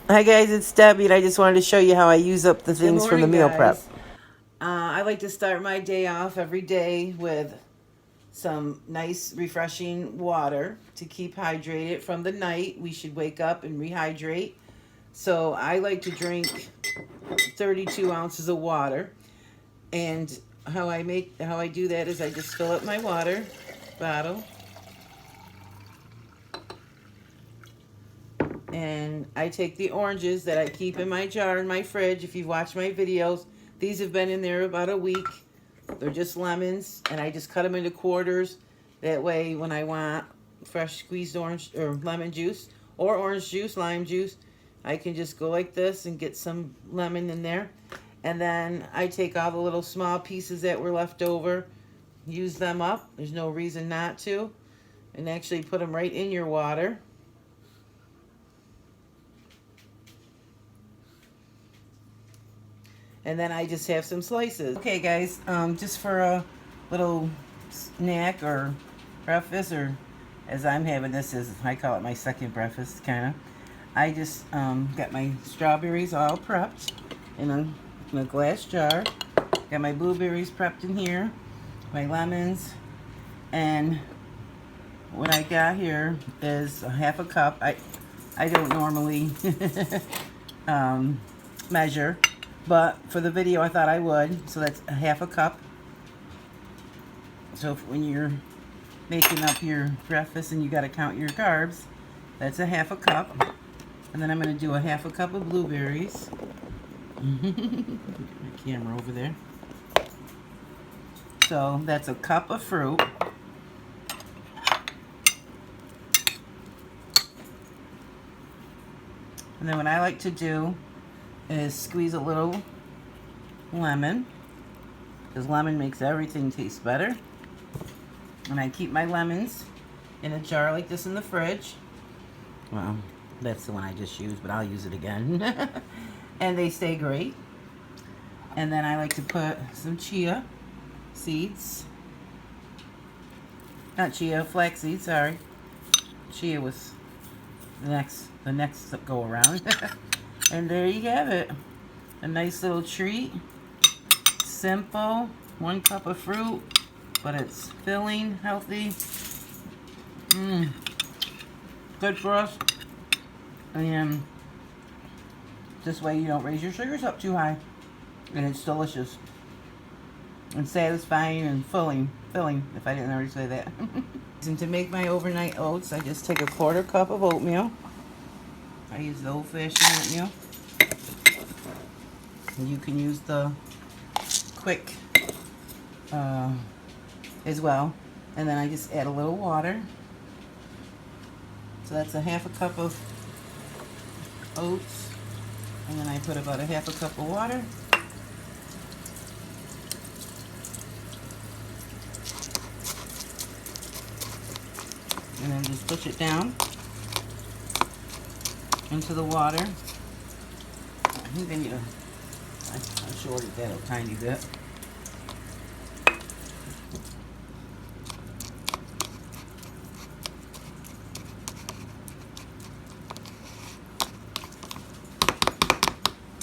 Hi guys, it's Debbie, and I just wanted to show you how I use up the things from the meal prep. I like to start my day off every day with some nice refreshing water to keep hydrated from the night. We should wake up and rehydrate. So I like to drink 32 ounces of water. And how I do that is I just fill up my water bottle, and I take the oranges that I keep in my jar in my fridge. If you've watched my videos, these have been in there about a week. They're just lemons, and I just cut them into quarters. That way, when I want fresh squeezed orange or lemon juice or orange juice, lime juice, I can just go like this and get some lemon in there. And then I take all the little small pieces that were left over, use them up. There's no reason not to. And actually put them right in your water. And then I just have some slices. Okay guys, just for a little snack or breakfast, or as I'm having this, is I call it my second breakfast kind of. I just got my strawberries all prepped in a glass jar. Got my blueberries prepped in here, my lemons, and what I got here is a half a cup. I don't normally measure, but for the video I thought I would. So that's a half a cup. So when you're making up your breakfast and you got to count your carbs, that's a half a cup. And then I'm going to do a half a cup of blueberries. Get my camera over there. So that's a cup of fruit. And then what I like to do is squeeze a little lemon, because lemon makes everything taste better. And I keep my lemons in a jar like this in the fridge. Well, that's the one I just used, but I'll use it again. And they stay great. And then I like to put some chia seeds. Not chia, flax seeds, sorry. Chia was the next go around. And there you have it. A nice little treat. Simple. 1 cup of fruit, but it's filling, healthy. Good for us. And this way you don't raise your sugars up too high. And it's delicious. And satisfying and filling, if I didn't already say that. And to make my overnight oats, I just take a 1/4 cup of oatmeal. I use the old-fashioned oatmeal. And you can use the quick as well. And then I just add a little water. So that's a half a cup of oats. And then I put about a half a cup of water. And then just push it down into the water. I think I need to, I shorted that a tiny bit.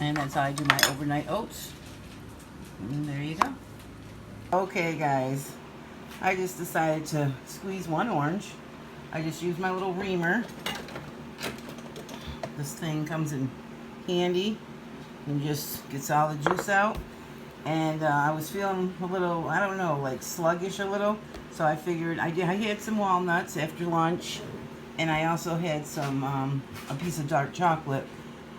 And that's how I do my overnight oats. And there you go. Okay guys, I just decided to squeeze 1 orange. I just use my little reamer. This thing comes in handy and just gets all the juice out. And I was feeling a little, I don't know, like sluggish a little. So I figured, I had some walnuts after lunch. And I also had some, a piece of dark chocolate.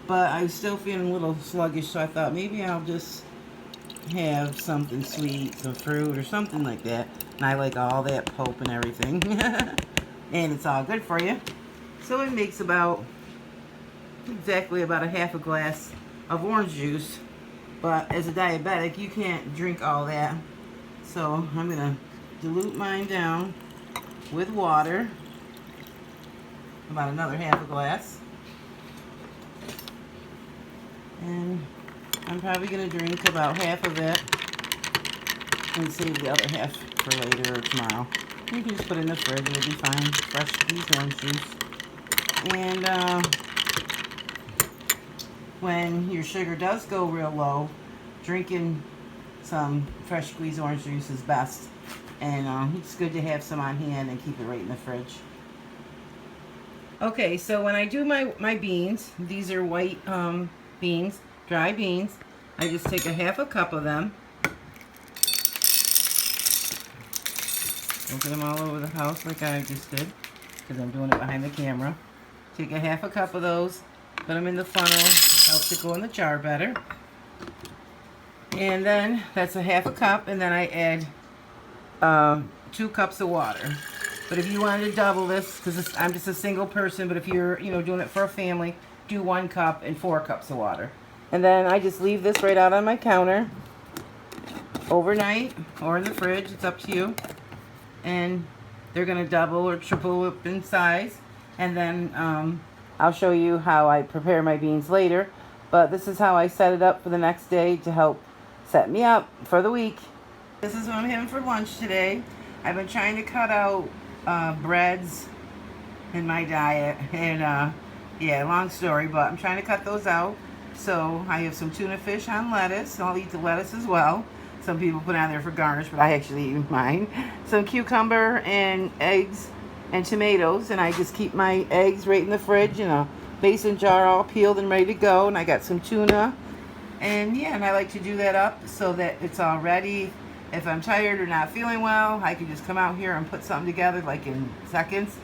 But I was still feeling a little sluggish, so I thought maybe I'll just have something sweet, some fruit or something like that. And I like all that pulp and everything. And it's all good for you. So it makes exactly about a half a glass of orange juice. But as a diabetic, you can't drink all that. So I'm going to dilute mine down with water. About another half a glass. And I'm probably going to drink about half of it and save the other half for later or tomorrow. You can just put it in the fridge, it'll be fine. Fresh squeezed orange juice. And when your sugar does go real low, drinking some fresh squeezed orange juice is best. And it's good to have some on hand and keep it right in the fridge. Okay, so when I do my beans, these are white beans, dry beans. I just take a half a cup of them. Don't get them all over the house like I just did, because I'm doing it behind the camera. Take a half a cup of those, put them in the funnel, helps it go in the jar better. And then that's a half a cup, and then I add 2 cups of water. But if you wanted to double this, because I'm just a single person, but if you're doing it for a family, do 1 cup and 4 cups of water. And then I just leave this right out on my counter overnight or in the fridge. It's up to you. And they're going to double or triple up in size. And then I'll show you how I prepare my beans later. But this is how I set it up for the next day to help set me up for the week. This is what I'm having for lunch today. I've been trying to cut out breads in my diet. And yeah, long story, but I'm trying to cut those out. So I have some tuna fish on lettuce. I'll eat the lettuce as well. Some people put it on there for garnish, but I actually eat mine. Some cucumber and eggs and tomatoes, and I just keep my eggs right in the fridge in a mason jar all peeled and ready to go. And I got some tuna, and yeah, and I like to do that up so that it's all ready. If I'm tired or not feeling well, I can just come out here and put something together like in seconds.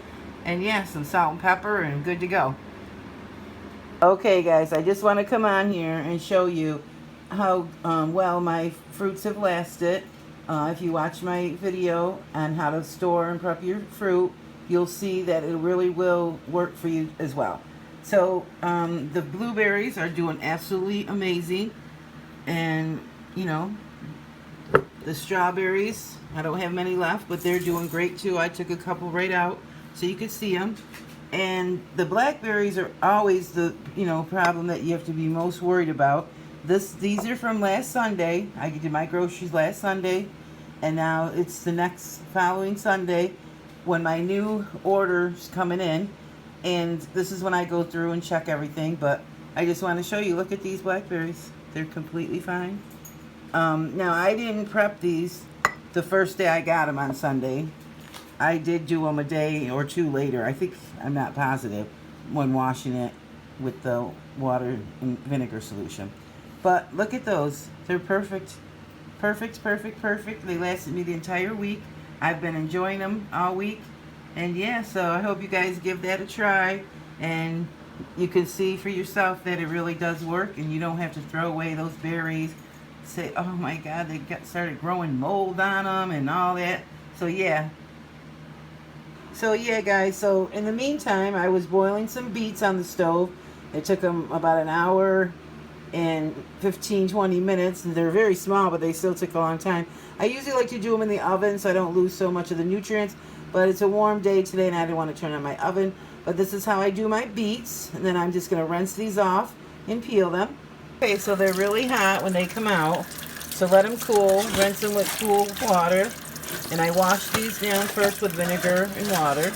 And yeah, some salt and pepper and good to go. Okay guys, I just want to come on here and show you how well my fruits have lasted. If you watch my video on how to store and prep your fruit, you'll see that it really will work for you as well. So the blueberries are doing absolutely amazing, and the strawberries, I don't have many left, but they're doing great too. I took a couple right out so you could see them. And the blackberries are always the problem that you have to be most worried about. These are from last Sunday. I did my groceries last Sunday, and now it's the next following Sunday when my new order's coming in, and this is when I go through and check everything. But I just want to show you, look at these blackberries. They're completely fine. Now I didn't prep these the first day I got them on Sunday. I did do them a day or two later. I think, I'm not positive, when washing it with the water and vinegar solution. But look at those. They're perfect. Perfect, perfect, perfect. They lasted me the entire week. I've been enjoying them all week. And yeah, so I hope you guys give that a try. And you can see for yourself that it really does work. And you don't have to throw away those berries. Say, oh my God, they started growing mold on them and all that. So yeah. So yeah, guys. So in the meantime, I was boiling some beets on the stove. It took them about an hour and 15-20 minutes, and they're very small, but they still took a long time. I usually like to do them in the oven so I don't lose so much of the nutrients, but it's a warm day today and I didn't want to turn on my oven. But this is how I do my beets, and then I'm just going to rinse these off and peel them. Okay, so they're really hot when they come out, so let them cool. Rinse them with cool water, and I wash these down first with vinegar and water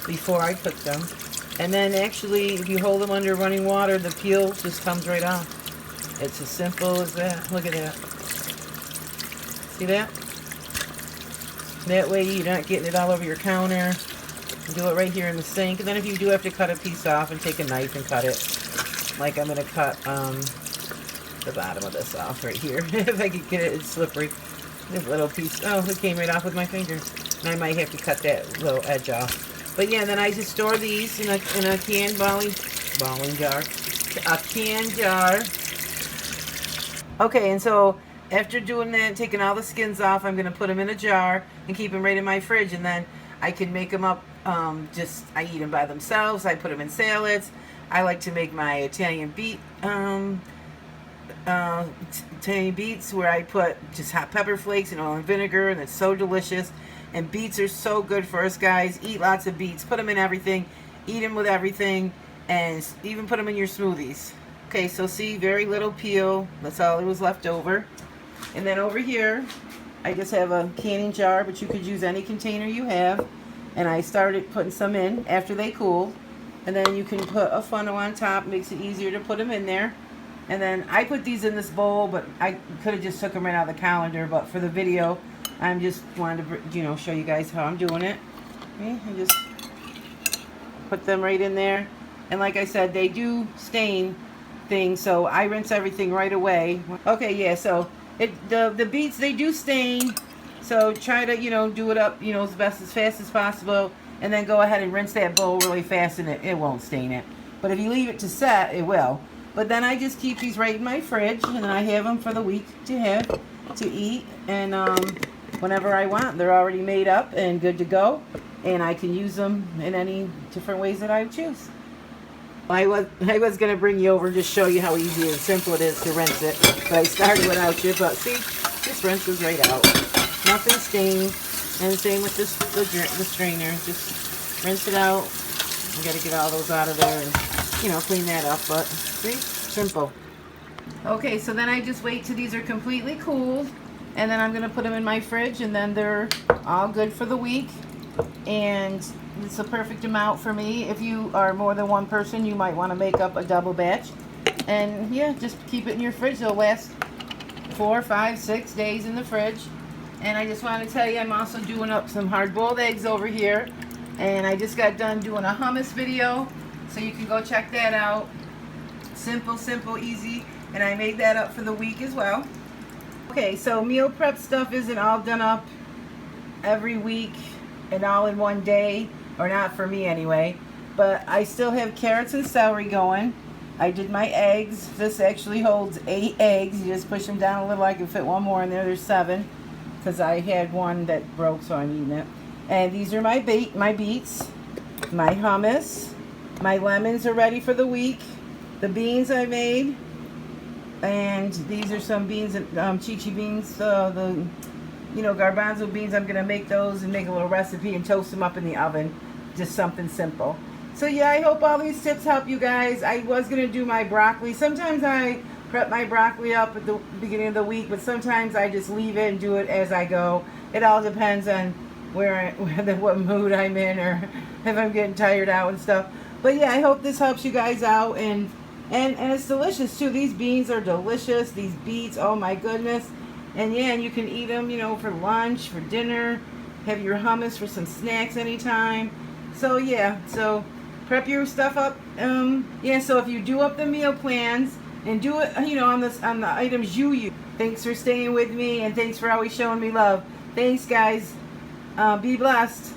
before I cook them. And then actually, if you hold them under running water, the peel just comes right off. It's as simple as that. Look at that. See that? That way you're not getting it all over your counter. You do it right here in the sink. And then if you do have to cut a piece off, and take a knife and cut it. Like I'm going to cut the bottom of this off right here. If I could get it, it's slippery. This little piece. Oh, it came right off with my fingers. And I might have to cut that little edge off. But yeah, then I just store these in a canned balling jar. A canned jar. Okay, and so after doing that, taking all the skins off, I'm going to put them in a jar and keep them right in my fridge. And then I can make them up, I eat them by themselves. I put them in salads. I like to make my Italian beets where I put just hot pepper flakes and oil and vinegar, and it's so delicious. And beets are so good for us, guys. Eat lots of beets. Put them in everything. Eat them with everything. And even put them in your smoothies. Okay, so see, very little peel. That's all it was left over. And then over here, I just have a canning jar, but you could use any container you have. And I started putting some in after they cooled. And then you can put a funnel on top, makes it easier to put them in there. And then I put these in this bowl, but I could have just took them right out of the colander. But for the video, I'm just wanted to, you know, show you guys how I'm doing it. Okay, I just put them right in there. And like I said, they do stain things, so I rinse everything right away. Okay, yeah, so the beets, they do stain. So try to, you know, do it up, you know, as fast as possible. And then go ahead and rinse that bowl really fast, and it won't stain it. But if you leave it to set, it will. But then I just keep these right in my fridge, and then I have them for the week to have, to eat. And whenever I want, they're already made up and good to go. And I can use them in any different ways that I choose. I was going to bring you over and just show you how easy and simple it is to rinse it. But I started without you. But see, this rinses right out. Nothing stained. And same with this, the strainer. Just rinse it out. You got to get all those out of there and, you know, clean that up. But see, simple. Okay, so then I just wait till these are completely cooled, and then I'm going to put them in my fridge, and then they're all good for the week. And it's a perfect amount for me. If you are more than one person, you might want to make up a double batch. And yeah, just keep it in your fridge. They'll last 4, 5, 6 days in the fridge. And I just want to tell you, I'm also doing up some hard-boiled eggs over here. And I just got done doing a hummus video, so you can go check that out. Simple, simple, easy. And I made that up for the week as well. Okay, so meal prep stuff isn't all done up every week and all in one day, or not for me anyway. But I still have carrots and celery going. I did my eggs. This actually holds 8 eggs. You just push them down a little. I can fit one more in there. There's 7. Because I had one that broke, so I'm eating it. And these are my beets, my hummus, my lemons are ready for the week, the beans I made, and these are some beans, chichi beans, the, you know, garbanzo beans. I'm gonna make those and make a little recipe and toast them up in the oven, just something simple. So yeah, I hope all these tips help you guys. I was gonna do my broccoli. Sometimes I prep my broccoli up at the beginning of the week, but sometimes I just leave it and do it as I go. It all depends on what mood I'm in, or if I'm getting tired out and stuff. But yeah, I hope this helps you guys out, and it's delicious too. These beans are delicious. These beets, oh my goodness. And yeah, and you can eat them, you know, for lunch, for dinner, have your hummus for some snacks anytime. So yeah, so prep your stuff up. Yeah, so if you do up the meal plans, and do it, you know, on the items you use. Thanks for staying with me, and thanks for always showing me love. Thanks, guys. Be blessed.